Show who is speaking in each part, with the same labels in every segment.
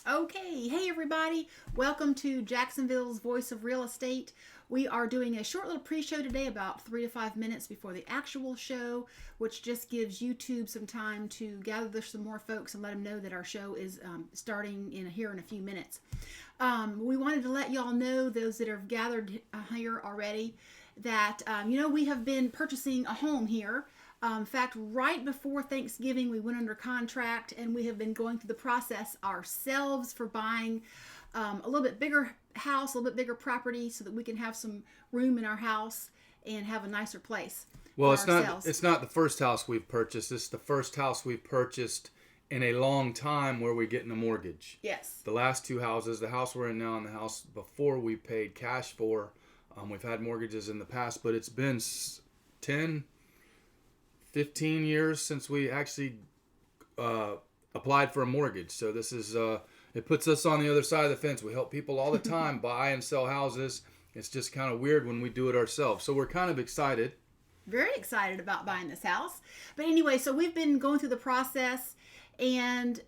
Speaker 1: Okay, hey everybody, welcome to Jacksonville's Voice of Real Estate. We are doing a short little pre-show today, about 3 to 5 minutes before the actual show, which just gives YouTube some time to gather some more folks and let them know that our show is starting here in a few minutes. We wanted to let y'all know, those that have gathered here already, that we have been purchasing a home here. In fact, right before Thanksgiving, we went under contract, and we have been going through the process ourselves for buying a little bit bigger house, a little bit bigger property, so that we can have some room in our house and have a nicer place.
Speaker 2: Well,
Speaker 1: for ourselves.
Speaker 2: it's not the first house we've purchased. It's the first house we've purchased in a long time where we're getting a mortgage.
Speaker 1: Yes.
Speaker 2: The last two houses, the house we're in now and the house before we paid cash for, we've had mortgages in the past, but it's been 10, 15 years since we actually applied for a mortgage. So this is, it puts us on the other side of the fence. We help people all the time buy and sell houses. It's just kind of weird when we do it ourselves. So we're kind of excited.
Speaker 1: Very excited about buying this house. But anyway, so we've been going through the process, and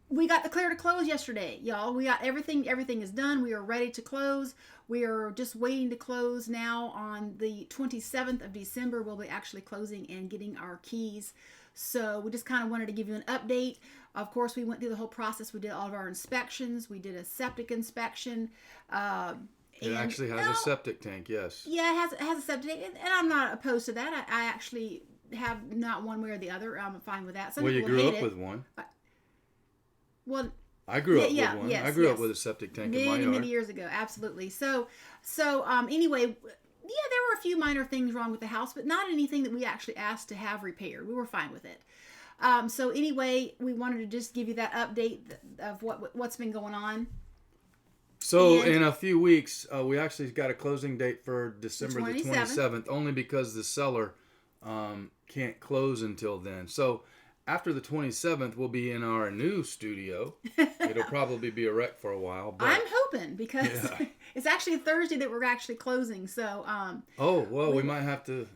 Speaker 1: we got the clear to close yesterday, y'all. We got everything is done. We are ready to close. We are just waiting to close now. On the 27th of December, we'll be actually closing and getting our keys. So we just kind of wanted to give you an update. Of course, we went through the whole process. We did all of our inspections. We did a septic inspection.
Speaker 2: It actually has a septic tank, yes.
Speaker 1: Yeah, it has a septic tank, and I'm not opposed to that. I actually have not one way or the other. I'm fine with that. Some
Speaker 2: well, you
Speaker 1: people
Speaker 2: grew
Speaker 1: hate
Speaker 2: up
Speaker 1: it.
Speaker 2: with one.
Speaker 1: Well,
Speaker 2: I grew up with one.
Speaker 1: Yes,
Speaker 2: I grew up with a septic tank in my yard.
Speaker 1: Many years ago, absolutely. So anyway, yeah, there were a few minor things wrong with the house, but not anything that we actually asked to have repaired. We were fine with it. So anyway, we wanted to just give you that update of what's been going on.
Speaker 2: So in a few weeks, we actually got a closing date for December the
Speaker 1: 27th.
Speaker 2: 27th, only because the seller can't close until then. So after the 27th, we'll be in our new studio. It'll probably be a wreck for a while. But
Speaker 1: I'm hoping, because it's actually Thursday that we're actually closing. So
Speaker 2: we might have to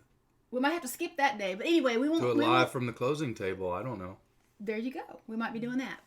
Speaker 1: skip that day. But anyway, we won't
Speaker 2: do it live from the closing table. I don't know.
Speaker 1: There you go. We might be doing that.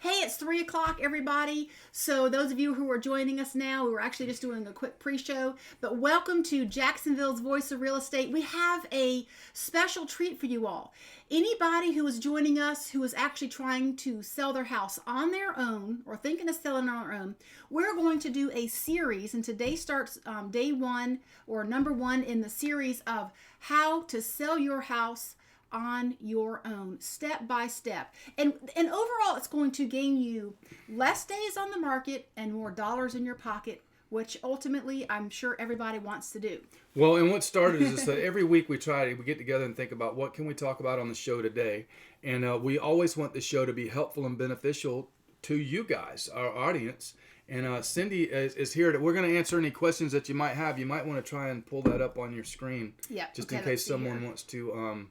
Speaker 1: Hey, it's 3 o'clock, everybody. So those of you who are joining us now, we were actually just doing a quick pre-show. But welcome to Jacksonville's Voice of Real Estate. We have a special treat for you all. Anybody who is joining us who is actually trying to sell their house on their own or thinking of selling on their own, we're going to do a series. And today starts day one, or number one in the series of how to sell your house on your own, step by step. And overall, it's going to gain you less days on the market and more dollars in your pocket, which ultimately I'm sure everybody wants to do.
Speaker 2: Well, and what started is that every week we get together and think about what can we talk about on the show today. And we always want the show to be helpful and beneficial to you guys, our audience. And Cindy is here. We're going to answer any questions that you might have. You might want to try and pull that up on your screen, just in case someone wants to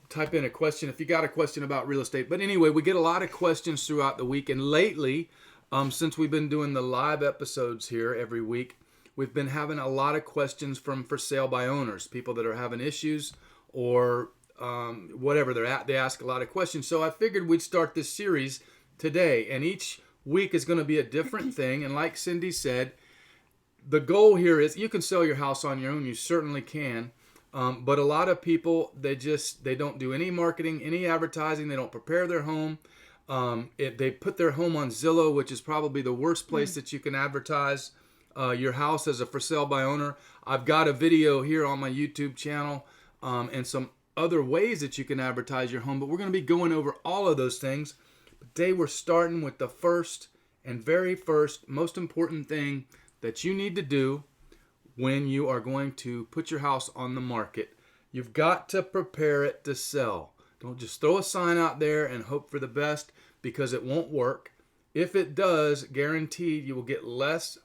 Speaker 2: type in a question if you got a question about real estate. But anyway, we get a lot of questions throughout the week, and lately, since we've been doing the live episodes here every week, we've been having a lot of questions from for sale by owners, people that are having issues or whatever they're at. They ask a lot of questions, so I figured we'd start this series today, and each week is going to be a different thing. And like Cindy said, the goal here is you can sell your house on your own. You certainly can. But a lot of people, they don't do any marketing, any advertising. They don't prepare their home. They put their home on Zillow, which is probably the worst place that you can advertise your house as a for sale by owner. I've got a video here on my YouTube channel and some other ways that you can advertise your home. But we're going to be going over all of those things. But today we're starting with the first and very first most important thing that you need to do when you are going to put your house on the market. You've got to prepare it to sell. Don't just throw a sign out there and hope for the best, because it won't work. If it does, guaranteed you will get less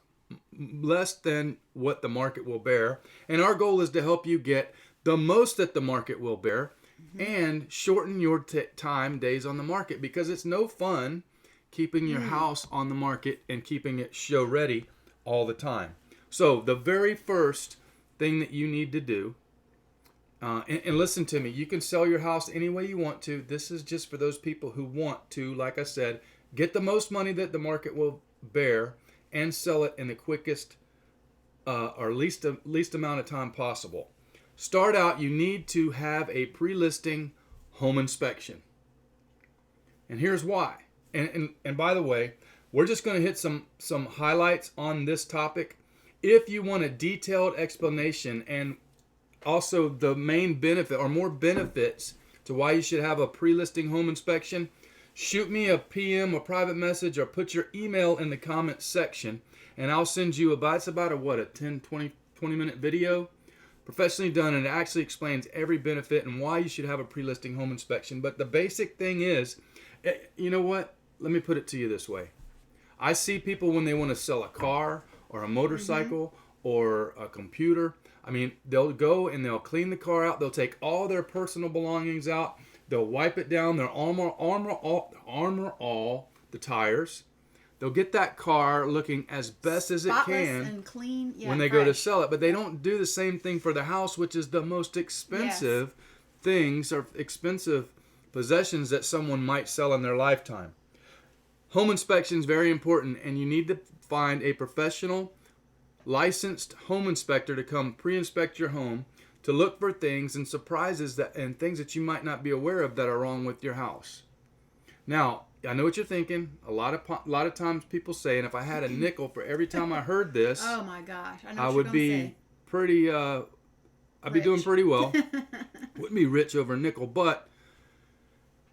Speaker 2: than what the market will bear. And our goal is to help you get the most that the market will bear and shorten your days on the market, because it's no fun keeping your house on the market and keeping it show ready all the time. So the very first thing that you need to do And listen to me, you can sell your house any way you want to. This is just for those people who want to, like I said, get the most money that the market will bear and sell it in the quickest or least amount of time possible. Start out, you need to have a pre-listing home inspection. And here's why. And by the way, we're just going to hit some highlights on this topic. If you want a detailed explanation and also the main benefit or more benefits to why you should have a pre-listing home inspection, shoot me a PM, a private message, or put your email in the comments section, and I'll send you it's about a 10, 20 minute video, professionally done, and it actually explains every benefit and why you should have a pre-listing home inspection. But the basic thing is, you know what? Let me put it to you this way. I see people when they want to sell a car or a motorcycle or a computer. I mean, they'll go and they'll clean the car out. They'll take all their personal belongings out. They'll wipe it down. They'll armor all the tires. They'll get that car looking as best as it can
Speaker 1: and clean,
Speaker 2: when they go to sell it. But they don't do the same thing for the house, which is the most expensive things or expensive possessions that someone might sell in their lifetime. Home inspection is very important, and you need to find a professional, licensed home inspector to come pre-inspect your home to look for things and surprises and things that you might not be aware of that are wrong with your house. Now, I know what you're thinking. A lot of times people say, and if I had a nickel for every time I heard this,
Speaker 1: oh my gosh, I know
Speaker 2: I
Speaker 1: what
Speaker 2: would
Speaker 1: you're
Speaker 2: be
Speaker 1: say.
Speaker 2: pretty. I'd be doing pretty well. Wouldn't be rich over a nickel, but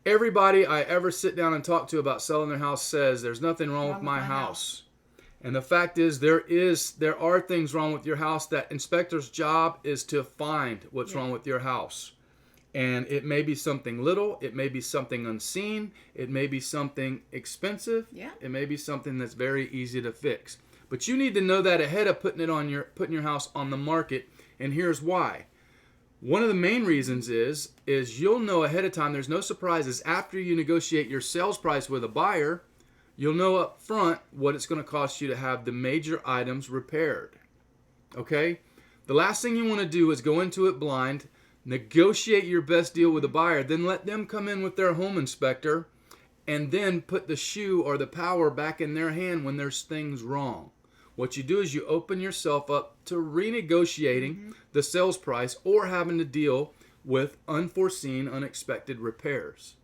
Speaker 2: everybody I ever sit down and talk to about selling their house says there's nothing wrong with my house. And the fact is, there are things wrong with your house. That inspector's job is to find what's wrong with your house. And it may be something little, it may be something unseen, it may be something expensive, it may be something that's very easy to fix. But you need to know that ahead of putting your house on the market. And here's why. One of the main reasons is you'll know ahead of time. There's no surprises. After you negotiate your sales price with a buyer, you'll know up front what it's going to cost you to have the major items repaired. Okay? The last thing you want to do is go into it blind, negotiate your best deal with a buyer, then let them come in with their home inspector, and then put the shoe or the power back in their hand when there's things wrong. What you do is you open yourself up to renegotiating the sales price or having to deal with unforeseen, unexpected repairs.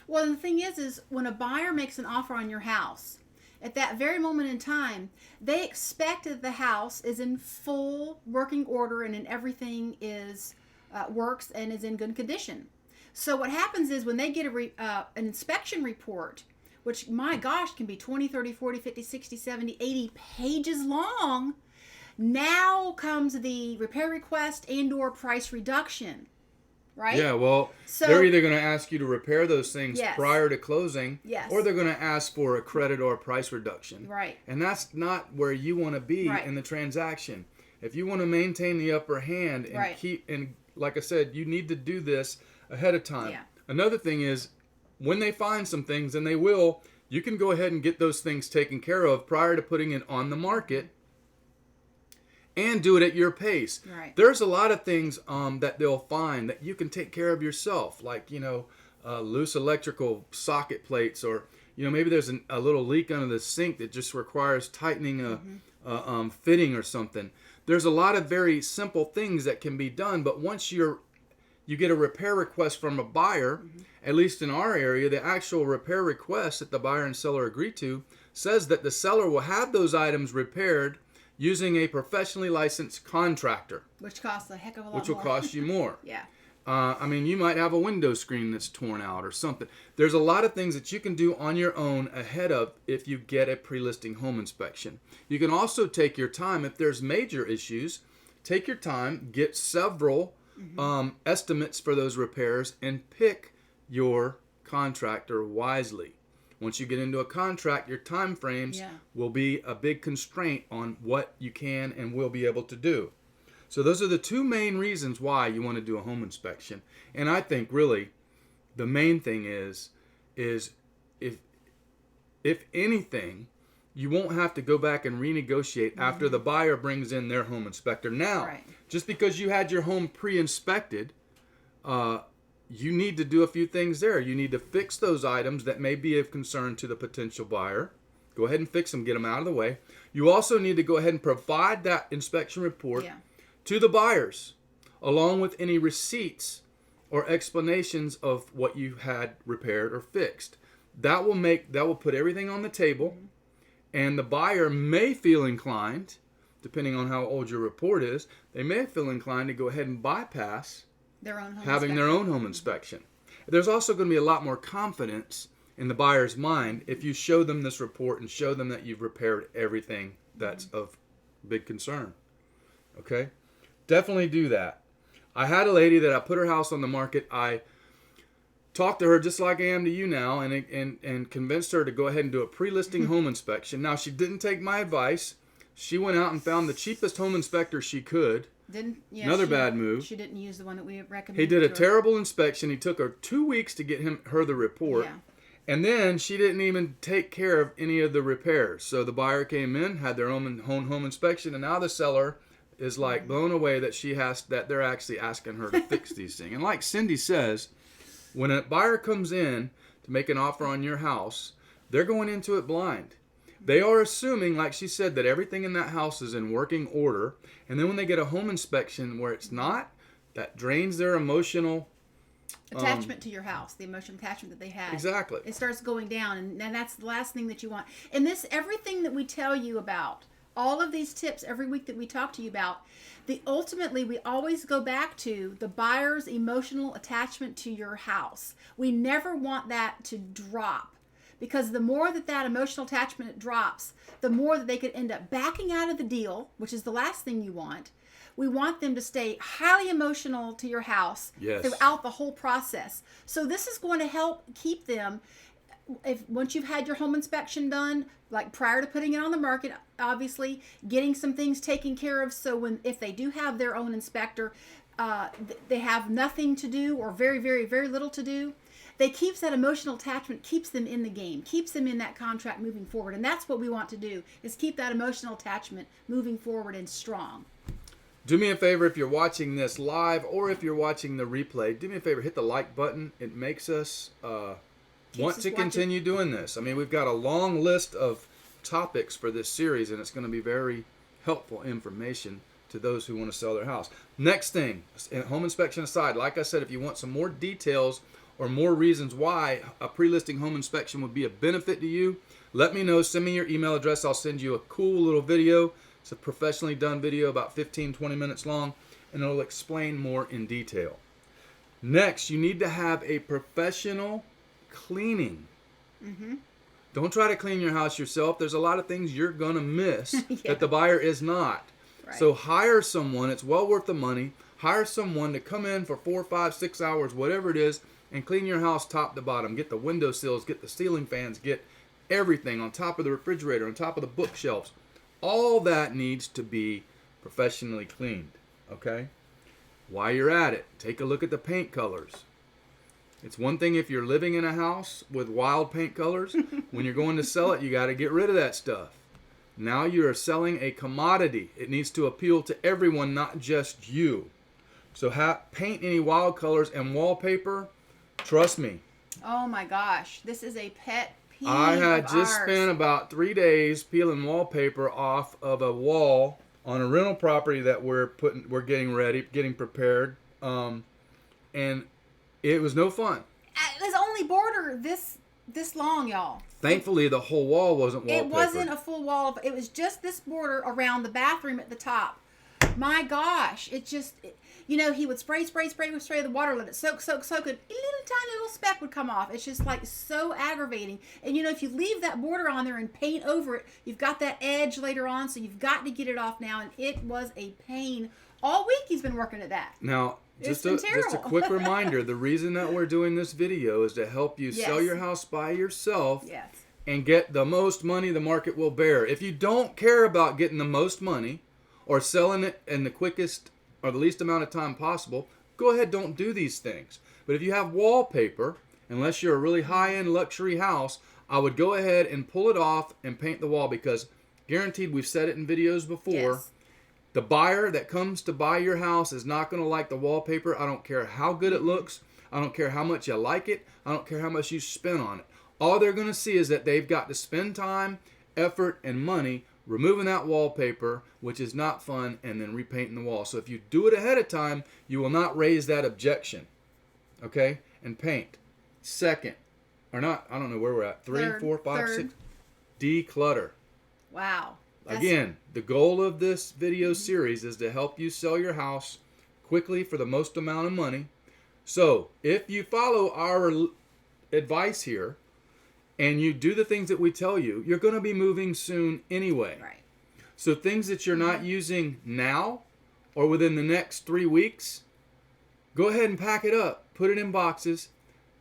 Speaker 1: Well, the thing is when a buyer makes an offer on your house, at that very moment in time, they expect that the house is in full working order and everything is works and is in good condition. So what happens is when they get an inspection report, which, my gosh, can be 20, 30, 40, 50, 60, 70, 80 pages long, now comes the repair request and or price reduction, right?
Speaker 2: Yeah, well, they're either going to ask you to repair those things prior to closing, or they're going to ask for a credit or a price reduction.
Speaker 1: Right.
Speaker 2: And that's not where you want to be in the transaction. If you want to maintain the upper hand and and like I said, you need to do this ahead of time. Yeah. Another thing is, when they find some things, and they will, you can go ahead and get those things taken care of prior to putting it on the market and do it at your pace.
Speaker 1: Right.
Speaker 2: There's a lot of things that they'll find that you can take care of yourself, like, loose electrical socket plates, or, maybe there's a little leak under the sink that just requires tightening a fitting or something. There's a lot of very simple things that can be done, but once you get a repair request from a buyer, at least in our area, the actual repair request that the buyer and seller agree to says that the seller will have those items repaired using a professionally licensed contractor.
Speaker 1: Which costs a heck of a lot more.
Speaker 2: Which will cost you more.
Speaker 1: Yeah.
Speaker 2: You might have a window screen that's torn out or something. There's a lot of things that you can do on your own ahead of if you get a pre-listing home inspection. You can also take your time. If there's major issues, take your time, get several estimates for those repairs, and pick your contractor wisely. Once you get into a contract, your time frames will be a big constraint on what you can and will be able to do. So those are the two main reasons why you want to do a home inspection. And I think really the main thing is if anything, you won't have to go back and renegotiate after the buyer brings in their home inspector. Now, just because you had your home pre-inspected you need to do a few things there. You need to fix those items that may be of concern to the potential buyer. Go ahead and fix them, get them out of the way. You also need to go ahead and provide that inspection report to the buyers, along with any receipts or explanations of what you had repaired or fixed. That will put everything on the table, and the buyer may feel inclined, depending on how old your report is, they may feel inclined to go ahead and bypass
Speaker 1: their own home
Speaker 2: having their own home inspection. There's also going to be a lot more confidence in the buyer's mind if you show them this report and show them that you've repaired everything that's of big concern. Okay? Definitely do that. I had a lady that I put her house on the market. I talked to her just like I am to you now and convinced her to go ahead and do a pre-listing home inspection. Now, she didn't take my advice. She went out and found the cheapest home inspector she could. Another bad move.
Speaker 1: She didn't use the one that we recommended.
Speaker 2: He did a terrible inspection. He took her 2 weeks to get her the report.
Speaker 1: Yeah.
Speaker 2: And then she didn't even take care of any of the repairs. So the buyer came in, had their own home inspection, and now the seller is like blown away that they're actually asking her to fix these things. And like Cindy says, when a buyer comes in to make an offer on your house, they're going into it blind. They are assuming, like she said, that everything in that house is in working order. And then when they get a home inspection where it's not, that drains their emotional
Speaker 1: attachment to your house, the emotional attachment that they had.
Speaker 2: Exactly.
Speaker 1: It starts going down, and that's the last thing that you want. And everything that we tell you about, all of these tips every week that we talk to you about, ultimately we always go back to the buyer's emotional attachment to your house. We never want that to drop. Because the more that emotional attachment drops, the more that they could end up backing out of the deal, which is the last thing you want. We want them to stay highly emotional to your house throughout the whole process. So this is going to help keep them, once you've had your home inspection done, like prior to putting it on the market, obviously, getting some things taken care of. So if they do have their own inspector, they have nothing to do or very, very, very little to do. They keeps that emotional attachment, keeps them in the game, keeps them in that contract moving forward. And that's what we want to do, is keep that emotional attachment moving forward and strong.
Speaker 2: Do me a favor, if you're watching this live or if you're watching the replay, do me a favor, hit the like button. It makes us want to continue doing this. I mean, we've got a long list of topics for this series, and it's going to be very helpful information to those who want to sell their house. Next thing, home inspection aside, like I said, if you want some more details or more reasons why a pre-listing home inspection would be a benefit to you, let me know. Send me your email address. I'll send you a cool little video. It's a professionally done video, about 15-20 minutes long, and it'll explain more in detail. Next, you need to have a professional cleaning. Don't try to clean your house yourself. There's a lot of things you're going to miss that the buyer is not. Right. So hire someone. It's well worth the money. Hire someone to come in for 4, 5, 6 hours, whatever it is, and clean your house top to bottom. Get the window sills, get the ceiling fans, get everything on top of the refrigerator, on top of the bookshelves. All that needs to be professionally cleaned, okay? While you're at it, take a look at the paint colors. It's one thing if you're living in a house with wild paint colors. When you're going to sell it, you got to get rid of that stuff. Now you are selling a commodity. It needs to appeal to everyone, not just you. So paint any wild colors, and wallpaper, trust me.
Speaker 1: Oh my gosh, this is a pet peeve.
Speaker 2: I had just spent about 3 days peeling wallpaper off of a wall on a rental property that we're getting prepared, and it was no fun.
Speaker 1: It was only border this long, y'all.
Speaker 2: Thankfully, the whole wall wasn't wallpaper.
Speaker 1: It wasn't a full wall. It was just this border around the bathroom at the top. My gosh, he would spray the water, let it soak, and a tiny little speck would come off. It's just like so aggravating. And if you leave that border on there and paint over it, you've got that edge later on, so you've got to get it off now. And it was a pain. All week he's been working at that.
Speaker 2: Now, just a quick reminder, the reason that we're doing this video is to help you sell your house by yourself and get the most money the market will bear. If you don't care about getting the most money or selling it in the quickest or the least amount of time possible, go ahead, don't do these things. But if you have wallpaper, unless you're a really high-end luxury house, I would go ahead and pull it off and paint the wall, because guaranteed, we've said it in videos before, The buyer that comes to buy your house is not going to like the wallpaper. I don't care how good it looks. I don't care how much you like it. I don't care how much you spend on it. All they're going to see is that they've got to spend time, effort, and money removing that wallpaper, which is not fun, and then repainting the wall. So if you do it ahead of time, you will not raise that objection. Okay? And paint. Second, or not, I don't know where we're at. Three,
Speaker 1: Third,
Speaker 2: 4, 5,
Speaker 1: third.
Speaker 2: 6. Declutter.
Speaker 1: Wow.
Speaker 2: Again, the goal of this video series is to help you sell your house quickly for the most amount of money. So if you follow our advice here and you do the things that we tell you, you're going to be moving soon anyway.
Speaker 1: Right.
Speaker 2: So things that you're not using now or within the next 3 weeks, go ahead and pack it up. Put it in boxes.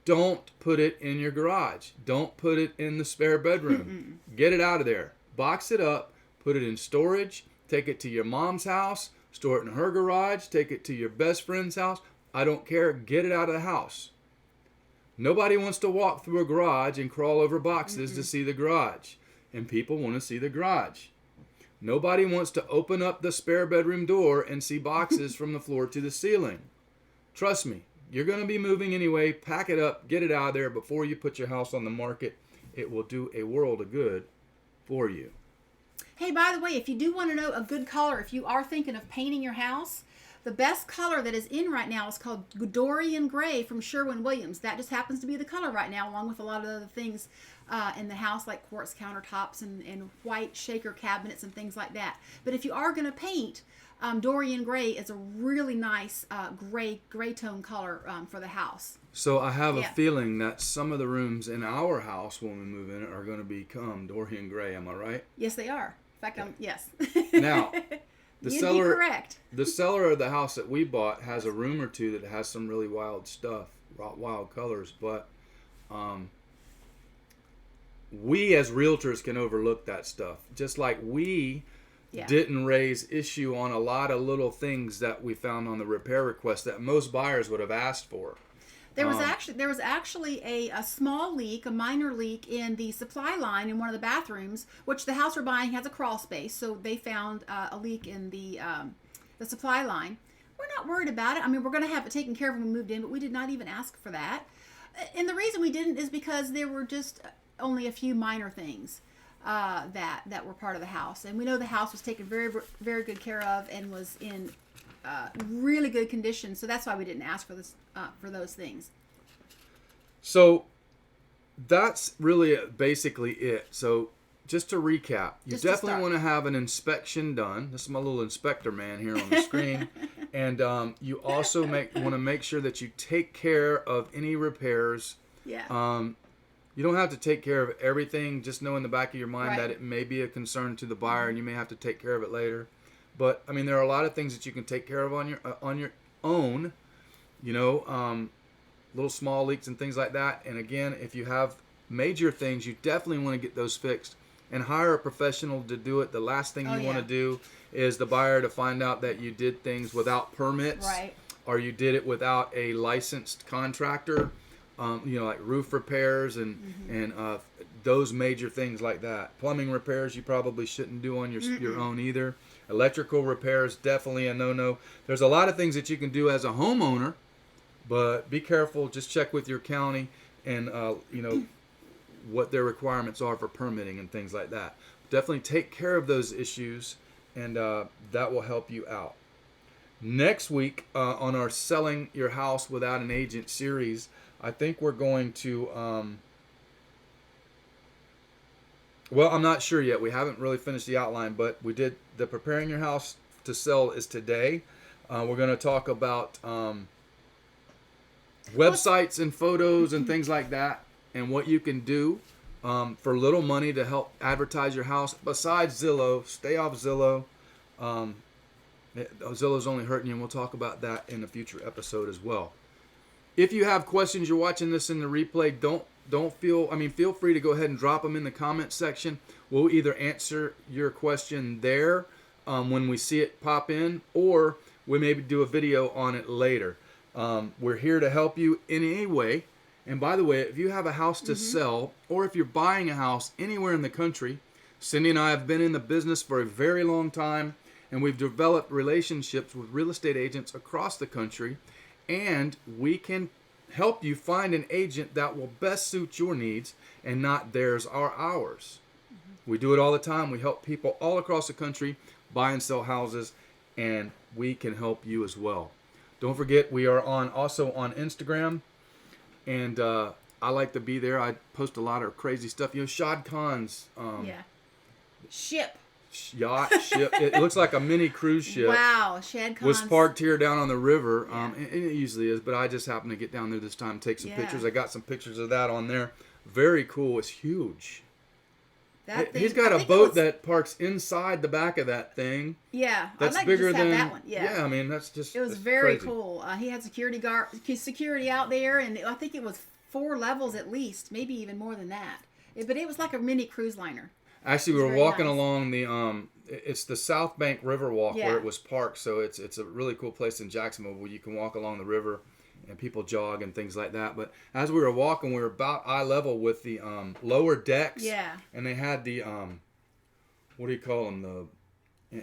Speaker 2: Don't put it in your garage. Don't put it in the spare bedroom. Get it out of there. Box it up. Put it in storage. Take it to your mom's house. Store it in her garage. Take it to your best friend's house. I don't care. Get it out of the house. Nobody wants to walk through a garage and crawl over boxes to see the garage. And people want to see the garage. Nobody wants to open up the spare bedroom door and see boxes from the floor to the ceiling. Trust me, you're going to be moving anyway. Pack it up. Get it out of there before you put your house on the market. It will do a world of good for you.
Speaker 1: Hey, by the way, if you do want to know a good color, if you are thinking of painting your house, the best color that is in right now is called Dorian Gray from Sherwin-Williams. That just happens to be the color right now, along with a lot of other things in the house, like quartz countertops and white shaker cabinets and things like that. But if you are going to paint, Dorian Gray is a really nice gray tone color for the house.
Speaker 2: So I have a feeling that some of the rooms in our house when we move in are going to become Dorian Gray. Am I right?
Speaker 1: Yes, they are. In fact, yes.
Speaker 2: Now,
Speaker 1: You'd be correct.
Speaker 2: The seller of the house that we bought has a room or two that has some really wild stuff, wild colors, but we as realtors can overlook that stuff. Just like we didn't raise issue on a lot of little things that we found on the repair request that most buyers would have asked for.
Speaker 1: There was actually a small leak, a minor leak in the supply line in one of the bathrooms, which the house we're buying has a crawl space, so they found a leak in the supply line. We're not worried about it. I mean, we're going to have it taken care of when we moved in, but we did not even ask for that. And the reason we didn't is because there were just only a few minor things that were part of the house, and we know the house was taken very, very good care of and was in really good condition, so that's why we didn't ask for this for those things.
Speaker 2: So that's really basically it. So just to recap, you definitely want to have an inspection done. This is my little inspector man here on the screen. And you also want to make sure that you take care of any repairs.
Speaker 1: Yeah.
Speaker 2: You don't have to take care of everything. Just know in the back of your mind that it may be a concern to the buyer, and you may have to take care of it later. But I mean, there are a lot of things that you can take care of on your own. You know, little small leaks and things like that. And again, if you have major things, you definitely want to get those fixed and hire a professional to do it. The last thing you want to do is the buyer to find out that you did things without permits, or you did it without a licensed contractor. You know, like roof repairs and those major things like that. Plumbing repairs you probably shouldn't do on your own either. Electrical repairs, definitely a no-no. There's a lot of things that you can do as a homeowner, but be careful. Just check with your county and you know what their requirements are for permitting and things like that. Definitely take care of those issues, and that will help you out. Next week on our Selling Your House Without an Agent series, I think we're going to, well, I'm not sure yet. We haven't really finished the outline, but we did the Preparing Your House to Sell is today. We're going to talk about websites and photos and things like that, and what you can do for little money to help advertise your house. Besides Zillow, stay off Zillow. Zillow's only hurting you, and we'll talk about that in a future episode as well. If you have questions, you're watching this in the replay, feel free to go ahead and drop them in the comment section. We'll either answer your question there when we see it pop in, or we maybe do a video on it later. We're here to help you in any way. And by the way, if you have a house to sell, or if you're buying a house anywhere in the country, Cindy and I have been in the business for a very long time, And we've developed relationships with real estate agents across the country, and we can help you find an agent that will best suit your needs and not theirs or ours. We do it all the time. We help people all across the country buy and sell houses, and we can help you as well. Don't forget, we are also on Instagram, and I like to be there. I post a lot of crazy stuff. Shad Khan's
Speaker 1: ship.
Speaker 2: Yacht ship. It looks like a mini cruise ship.
Speaker 1: Wow, Shad Khan's
Speaker 2: was parked here down on the river. And it usually is, but I just happened to get down there this time and take some pictures. I got some pictures of that on there. Very cool. It's huge. He's got a boat that parks inside the back of that thing.
Speaker 1: Yeah,
Speaker 2: that's
Speaker 1: I'd like
Speaker 2: bigger
Speaker 1: to just
Speaker 2: than
Speaker 1: have that one. Yeah,
Speaker 2: I mean that's just.
Speaker 1: It was very cool. He had security out there, and I think it was 4 levels at least, maybe even more than that. But it was like a mini cruise liner.
Speaker 2: Actually, we were walking along the it's the South Bank River Walk where it was parked. So it's a really cool place in Jacksonville where you can walk along the river, and people jog and things like that. But as we were walking, we were about eye level with the lower decks.
Speaker 1: Yeah.
Speaker 2: And they had the what do you call them?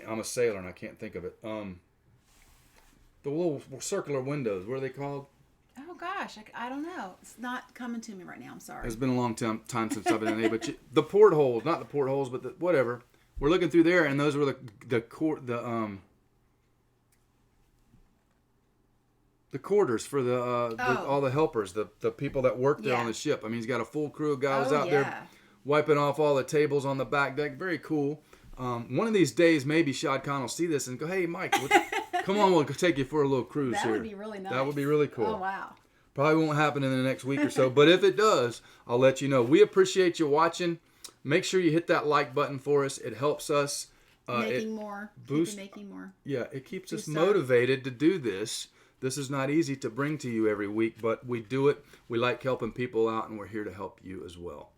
Speaker 2: I'm a sailor and I can't think of it. The little circular windows. What are they called?
Speaker 1: Oh gosh, I don't know. It's not coming to me right now. I'm sorry.
Speaker 2: It's been a long time since I've been in there, but the portholes, not the portholes, but whatever. We're looking through there, and those were the quarters for all the helpers, the people that work there on the ship. I mean, he's got a full crew of guys out there wiping off all the tables on the back deck. Very cool. One of these days, maybe Shad Khan will see this and go, "Hey, Mike, come on, we'll take you for a little cruise here."
Speaker 1: That would be really nice.
Speaker 2: That would be really cool.
Speaker 1: Oh, wow.
Speaker 2: Probably won't happen in the next week or so, but if it does, I'll let you know. We appreciate you watching. Make sure you hit that like button for us. It helps us.
Speaker 1: Making more.
Speaker 2: Yeah, it keeps us motivated to do this. This is not easy to bring to you every week, but we do it. We like helping people out, and we're here to help you as well.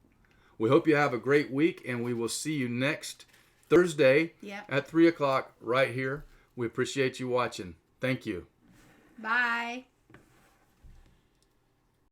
Speaker 2: We hope you have a great week, and we will see you next Thursday at 3 o'clock right here. We appreciate you watching. Thank you.
Speaker 1: Bye.